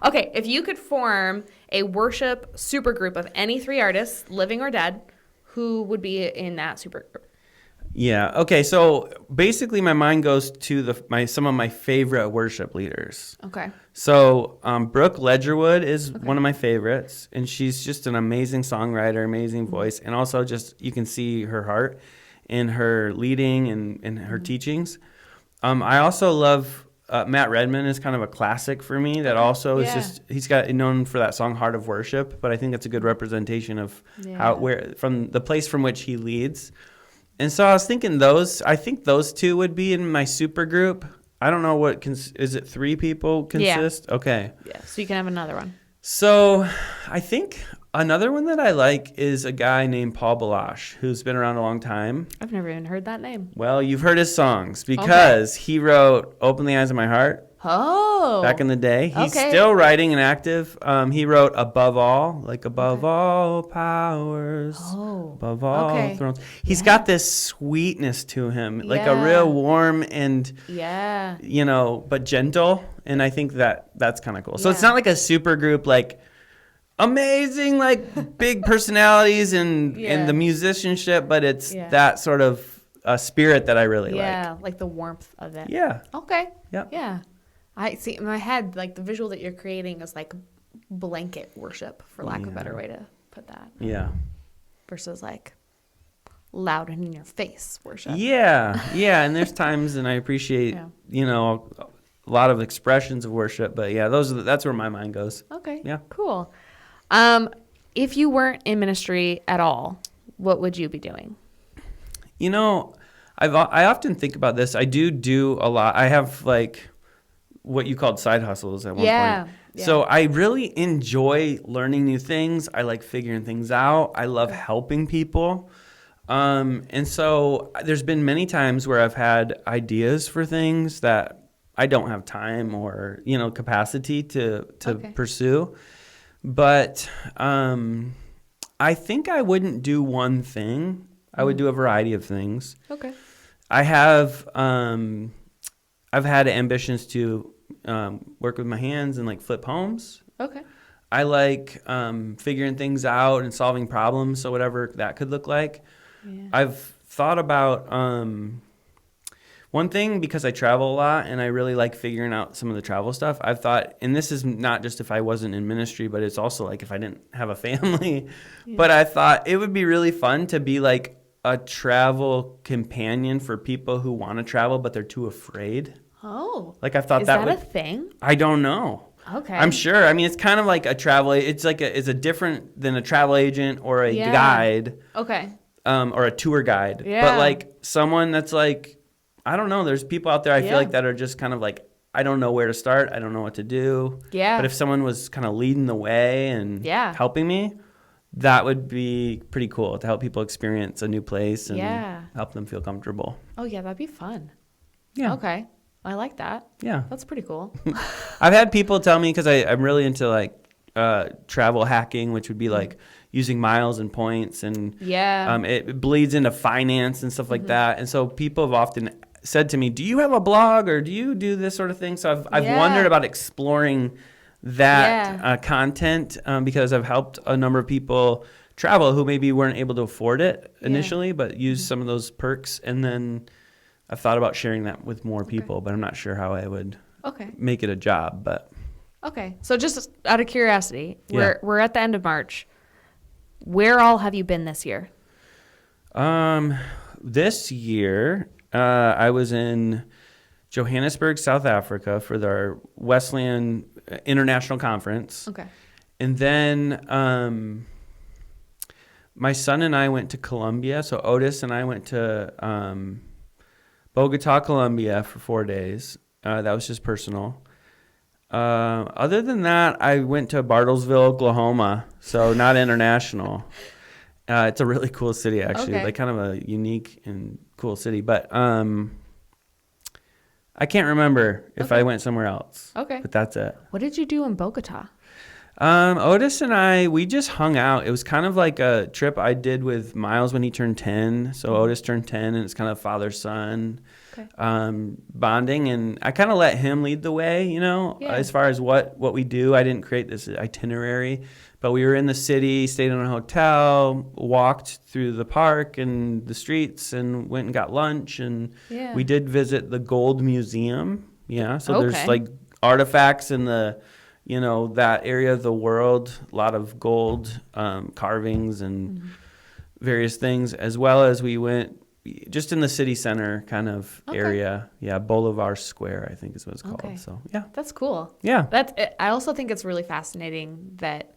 Okay, if you could form a worship supergroup of any 3 artists, living or dead, who would be in that supergroup? Yeah. Okay. So basically, my mind goes to some of my favorite worship leaders. Okay. So Brooke Ledgerwood is one of my favorites, and she's just an amazing songwriter, amazing voice, and also just you can see her heart in her leading and her teachings. I also love Matt Redman is kind of a classic for me. That also is just he's got known for that song "Heart of Worship," but I think that's a good representation of from the place from which he leads. And so I was thinking I think those 2 would be in my super group. I don't know is it 3 people consist? Yeah. Okay. Yeah, so you can have another one. So I think another one that I like is a guy named Paul Balash, who's been around a long time. I've never even heard that name. Well, you've heard his songs because he wrote Open the Eyes of My Heart. Oh. Back in the day. He's still writing and active. He wrote Above All, like above all powers, above all thrones. He's got this sweetness to him, like a real warm and, but gentle. And I think that's kind of cool. So it's not like a super group, like amazing, like big personalities and the musicianship, but it's that sort of spirit that I really like. Yeah, like the warmth of it. Yeah. Okay. Yep. Yeah. I see in my head, like the visual that you're creating is like blanket worship, for lack of a better way to put that. Yeah. Versus like loud and in your face worship. Yeah. Yeah. And there's times, and I appreciate, a lot of expressions of worship, but that's where my mind goes. Okay. Yeah. Cool. If you weren't in ministry at all, what would you be doing? I often think about this. I do a lot. I have like what you called side hustles at one point. Yeah. So I really enjoy learning new things. I like figuring things out. I love helping people. And so there's been many times where I've had ideas for things that I don't have time or, capacity to pursue. But I think I wouldn't do one thing. I would do a variety of things. Okay. I've had ambitions to work with my hands and like flip homes. Okay. I like figuring things out and solving problems, so whatever that could look like. Yeah. I've thought about one thing, because I travel a lot and I really like figuring out some of the travel stuff. I've thought, and this is not just if I wasn't in ministry, but it's also like if I didn't have a family. Yeah. But I thought it would be really fun to be like a travel companion for people who want to travel, but they're too afraid. Oh. Like I thought is that a thing? I don't know. Okay. I'm sure. I mean, it's kind of like a travel. It's like it's a different than a travel agent or a guide. Okay. Or a tour guide. Yeah. But like someone that's like, I don't know. There's people out there I feel like that are just kind of like, I don't know where to start. I don't know what to do. Yeah. But if someone was kind of leading the way and helping me, that would be pretty cool to help people experience a new place and help them feel comfortable. Oh, yeah. That'd be fun. Yeah. Okay. I like that. Yeah. That's pretty cool. I've had people tell me, because I'm really into like travel hacking, which would be like using miles and points, and it bleeds into finance and stuff like that. And so people have often said to me, do you have a blog or do you do this sort of thing? So I've wondered about exploring that content because I've helped a number of people travel who maybe weren't able to afford it initially, but use some of those perks. And then I've thought about sharing that with more people, but I'm not sure how I would make it a job. But okay. So just out of curiosity, we're at the end of March. Where all have you been this year? This year, I was in Johannesburg, South Africa for their Wesleyan International Conference. Okay. And then my son and I went to Colombia. So Otis and I went to Bogota, Colombia for 4 days. That was just personal. Other than that, I went to Bartlesville, Oklahoma, so not international. It's a really cool city, actually, like kind of a unique and cool city. But I can't remember if I went somewhere else. Okay. But that's it. What did you do in Bogota? Otis and I, we just hung out. It was kind of like a trip I did with Miles when he turned 10. So Otis turned 10, and it's kind of father-son. Okay. bonding, and I kind of let him lead the way, as far as what we do. I didn't create this itinerary, but we were in the city, stayed in a hotel, walked through the park and the streets, and went and got lunch, and we did visit the Gold Museum. Yeah, so there's like artifacts in the, that area of the world, a lot of gold carvings and various things, as well as we went just in the city center kind of area. Yeah, Bolivar Square, I think is what it's called. Okay. So, yeah. That's cool. Yeah. I also think it's really fascinating that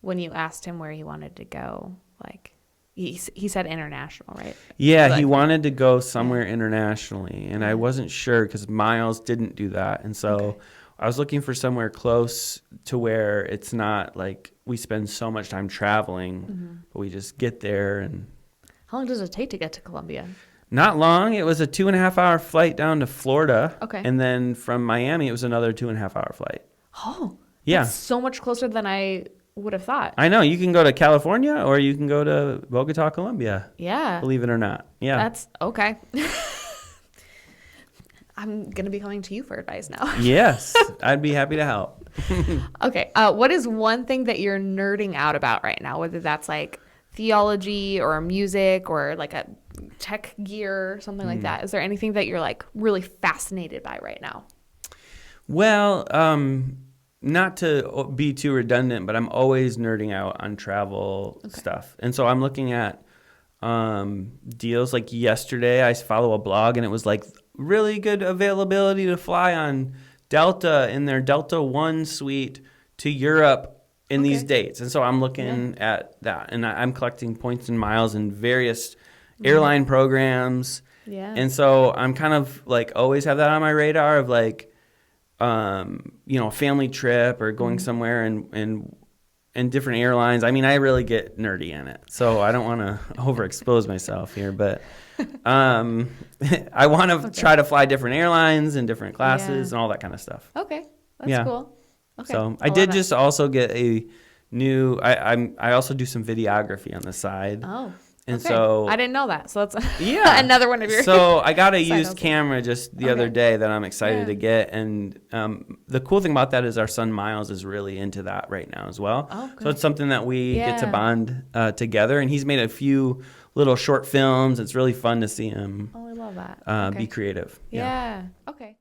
when you asked him where he wanted to go, like, he said international, right? Yeah, he wanted to go somewhere internationally, and I wasn't sure because Miles didn't do that. And so I was looking for somewhere close to where it's not like we spend so much time traveling, but we just get there. And how long does it take to get to Colombia? Not long. It was a 2.5-hour flight down to Florida. Okay. And then from Miami, it was another 2.5-hour flight. Oh, yeah. That's so much closer than I would have thought. I know. You can go to California or you can go to Bogota, Colombia. Yeah. Believe it or not. Yeah. That's okay. I'm going to be coming to you for advice now. Yes. I'd be happy to help. Okay. What is one thing that you're nerding out about right now? Whether that's like theology or music or like a tech gear, something like that. Is there anything that you're like really fascinated by right now? Well, not to be too redundant, but I'm always nerding out on travel stuff. And so I'm looking at deals. Like yesterday, I follow a blog and it was like really good availability to fly on Delta in their Delta One suite to Europe in these dates. And so I'm looking at that, and I'm collecting points and miles in various airline programs. Yeah. And so I'm kind of like always have that on my radar of like, a family trip or going somewhere and different airlines. I mean, I really get nerdy in it, so I don't want to overexpose myself here, but I want to try to fly different airlines and different classes and all that kind of stuff. Okay, that's cool. Okay, so I did just also get a new. I also do some videography on the side. Oh. And so I didn't know that. So that's another one of your. So I got a used camera just the other day that I'm excited to get, and the cool thing about that is our son Miles is really into that right now as well. Oh, so it's something that we get to bond together, and he's made a few little short films. It's really fun to see him. Oh, I love that. Be creative. Yeah. Okay.